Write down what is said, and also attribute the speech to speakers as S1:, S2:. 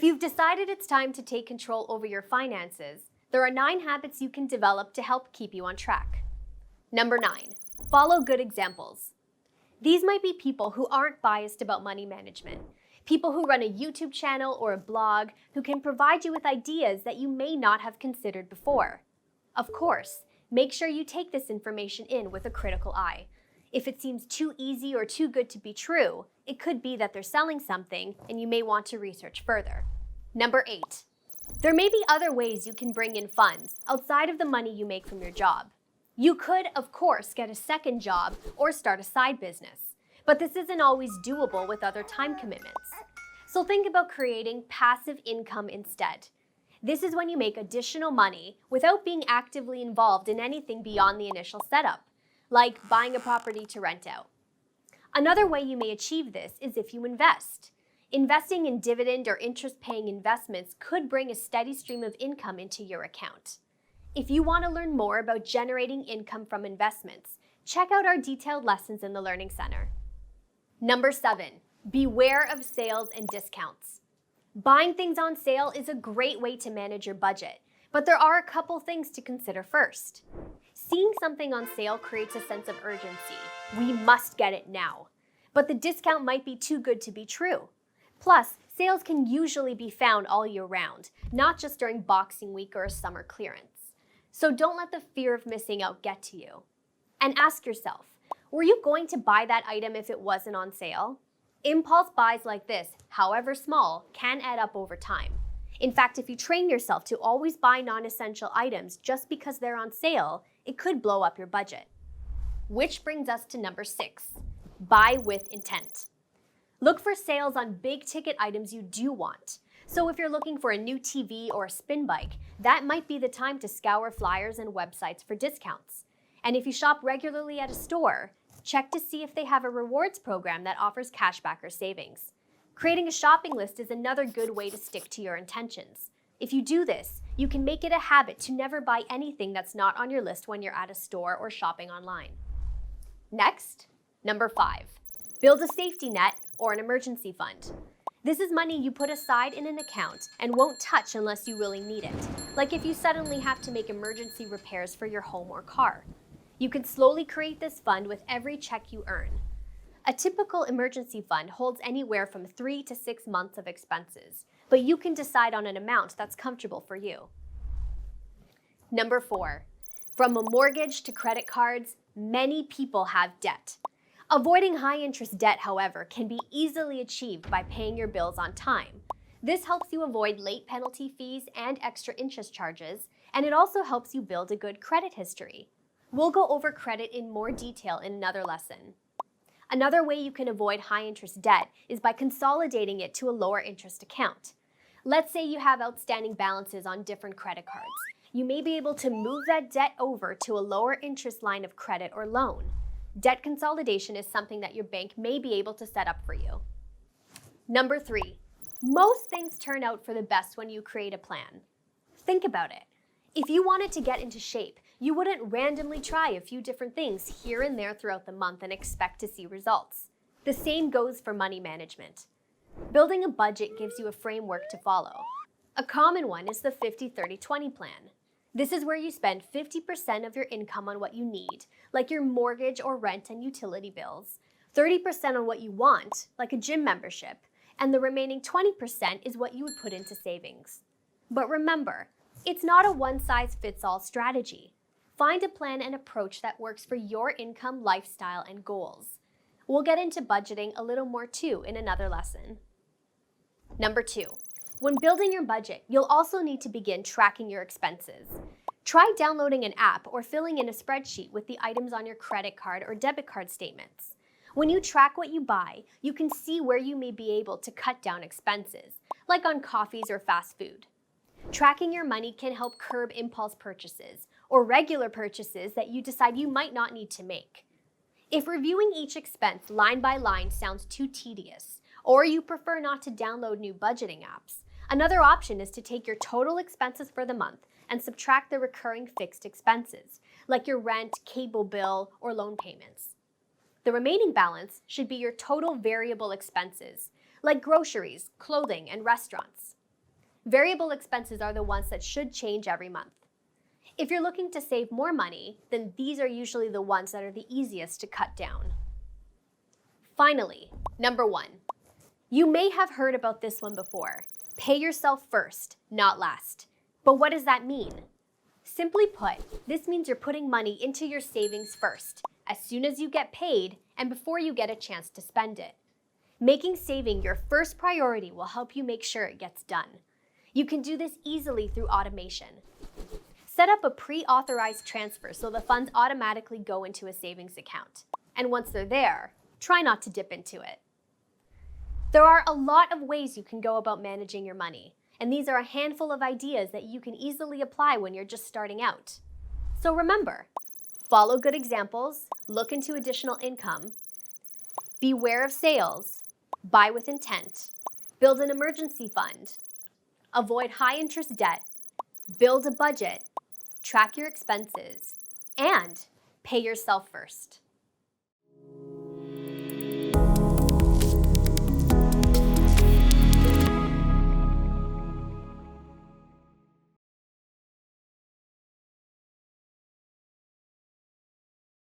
S1: you've decided it's time to take control over your finances, there are 9 habits you can develop to help keep you on track. Number 9, follow good examples. These might be people who aren't biased about money management, people who run a YouTube channel or a blog who can provide you with ideas that you may not have considered before. Of course, make sure you take this information in with a critical eye. If it seems too easy or too good to be true, it could be that they're selling something and you may want to research further. Number 8, there may be other ways you can bring in funds outside of the money you make from your job. You could, of course, get a second job or start a side business, but this isn't always doable with other time commitments. So think about creating passive income instead. This is when you make additional money without being actively involved in anything beyond the initial setup, like buying a property to rent out. Another way you may achieve this is if you invest. Investing in dividend or interest-paying investments could bring a steady stream of income into your account. If you want to learn more about generating income from investments, check out our detailed lessons in the Learning Center. Number 7, beware of sales and discounts. Buying things on sale is a great way to manage your budget, but there are a couple things to consider first. Seeing something on sale creates a sense of urgency. We must get it now. But the discount might be too good to be true. Plus, sales can usually be found all year round, not just during Boxing Week or a summer clearance. So don't let the fear of missing out get to you. And ask yourself, were you going to buy that item if it wasn't on sale? Impulse buys like this, however small, can add up over time. In fact, if you train yourself to always buy non-essential items just because they're on sale, it could blow up your budget. Which brings us to number 6, buy with intent. Look for sales on big ticket items you do want. So if you're looking for a new TV or a spin bike, that might be the time to scour flyers and websites for discounts. And if you shop regularly at a store, check to see if they have a rewards program that offers cashback or savings. Creating a shopping list is another good way to stick to your intentions. If you do this, you can make it a habit to never buy anything that's not on your list when you're at a store or shopping online. Next, number 5, build a safety net or an emergency fund. This is money you put aside in an account and won't touch unless you really need it, like if you suddenly have to make emergency repairs for your home or car. You can slowly create this fund with every check you earn. A typical emergency fund holds anywhere from 3 to 6 months of expenses, but you can decide on an amount that's comfortable for you. Number 4, from a mortgage to credit cards, many people have debt. Avoiding high-interest debt, however, can be easily achieved by paying your bills on time. This helps you avoid late penalty fees and extra interest charges, and it also helps you build a good credit history. We'll go over credit in more detail in another lesson. Another way you can avoid high-interest debt is by consolidating it to a lower-interest account. Let's say you have outstanding balances on different credit cards. You may be able to move that debt over to a lower-interest line of credit or loan. Debt consolidation is something that your bank may be able to set up for you. Number 3, most things turn out for the best when you create a plan. Think about it. If you wanted to get into shape, you wouldn't randomly try a few different things here and there throughout the month and expect to see results. The same goes for money management. Building a budget gives you a framework to follow. A common one is the 50-30-20 plan. This is where you spend 50% of your income on what you need, like your mortgage or rent and utility bills, 30% on what you want, like a gym membership, and the remaining 20% is what you would put into savings. But remember, it's not a one-size-fits-all strategy. Find a plan and approach that works for your income, lifestyle, and goals. We'll get into budgeting a little more too in another lesson. Number 2, when building your budget, you'll also need to begin tracking your expenses. Try downloading an app or filling in a spreadsheet with the items on your credit card or debit card statements. When you track what you buy, you can see where you may be able to cut down expenses, like on coffees or fast food. Tracking your money can help curb impulse purchases or regular purchases that you decide you might not need to make. If reviewing each expense line by line sounds too tedious, or you prefer not to download new budgeting apps, another option is to take your total expenses for the month and subtract the recurring fixed expenses, like your rent, cable bill, or loan payments. The remaining balance should be your total variable expenses, like groceries, clothing, and restaurants. Variable expenses are the ones that should change every month. If you're looking to save more money, then these are usually the ones that are the easiest to cut down. Finally, number 1. You may have heard about this one before. Pay yourself first, not last. But what does that mean? Simply put, this means you're putting money into your savings first, as soon as you get paid and before you get a chance to spend it. Making saving your first priority will help you make sure it gets done. You can do this easily through automation. Set up a pre-authorized transfer so the funds automatically go into a savings account. And once they're there, try not to dip into it. There are a lot of ways you can go about managing your money, and these are a handful of ideas that you can easily apply when you're just starting out. So remember, follow good examples, look into additional income, beware of sales, buy with intent, build an emergency fund, avoid high-interest debt, build a budget, track your expenses, and pay yourself first.